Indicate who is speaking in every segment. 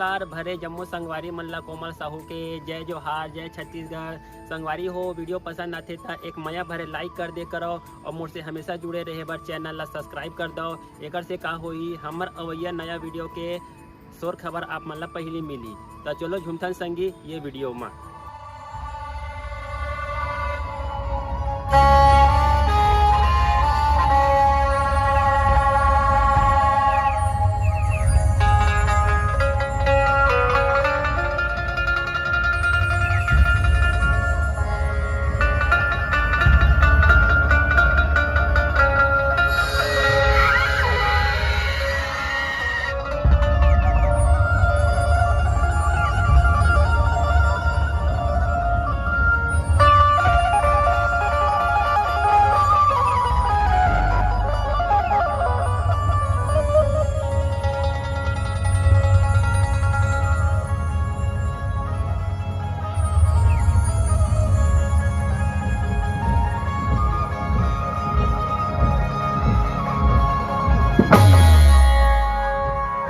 Speaker 1: दुलार भरे जम्मू संगवारी मन ला कोमल साहू के जय जोहार, जय छत्तीसगढ़। संगवारी हो वीडियो पसंद आते तो एक मया भरे लाइक कर दे करो और मुझसे हमेशा जुड़े रहे बर चैनल ला सब्सक्राइब कर दो। एक से का होई हमर अवैया नया वीडियो के शोर खबर आप मन ला पहली मिली। तो चलो झुमथन संगी ये वीडियो में।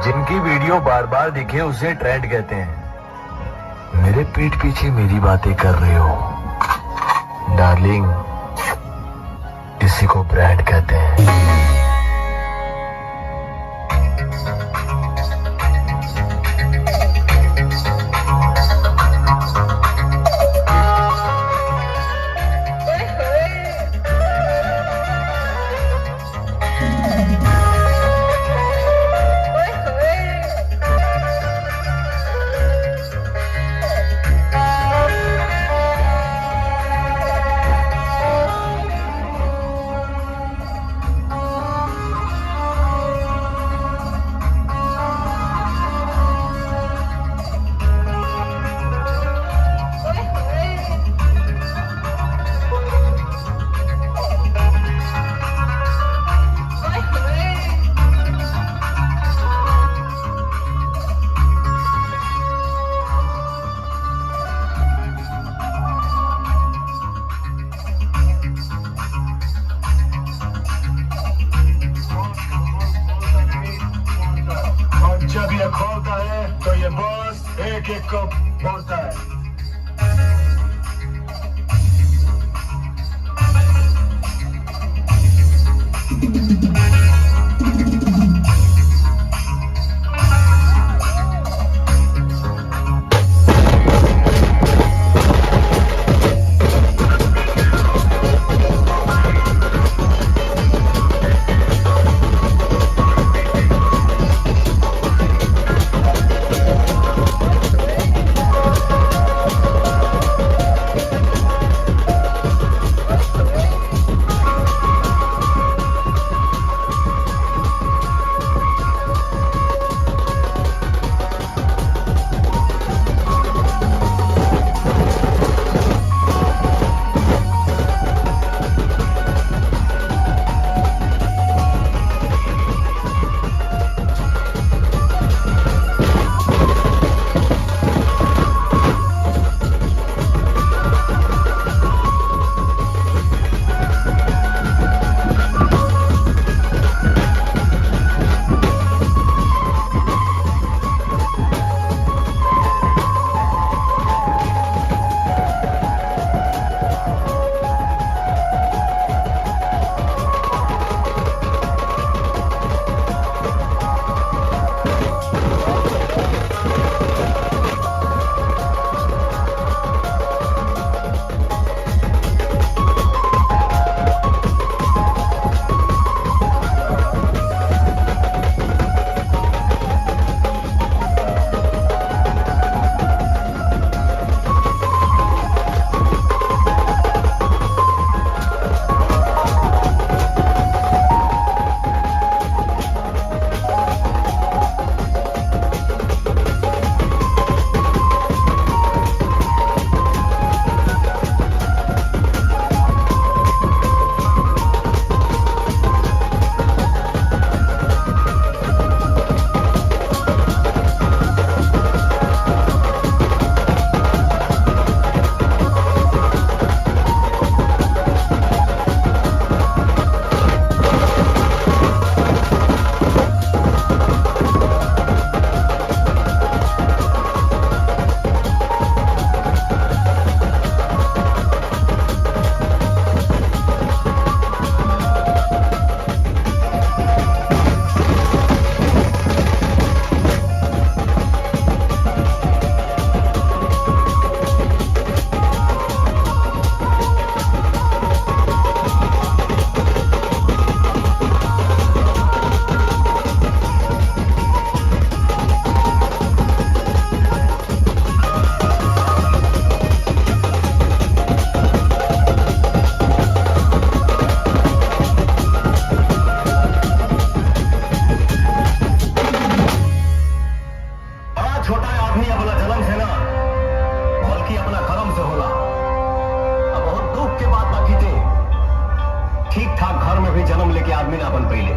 Speaker 2: जिनकी वीडियो बार बार दिखे उसे ट्रेंड कहते हैं। मेरे पीठ पीछे मेरी बातें कर रहे हो डार्लिंग, इसी को ब्रांड कहते हैं। जब ये खोलता है तो ये बॉस एक एक को बोलता है। छोटा आदमी अपना जन्म से ना बल्कि अपना कर्म से होला। अब बहुत दुख के बात बाकी थे, ठीक ठाक घर में भी जन्म लेके आदमी ना बन पहिले।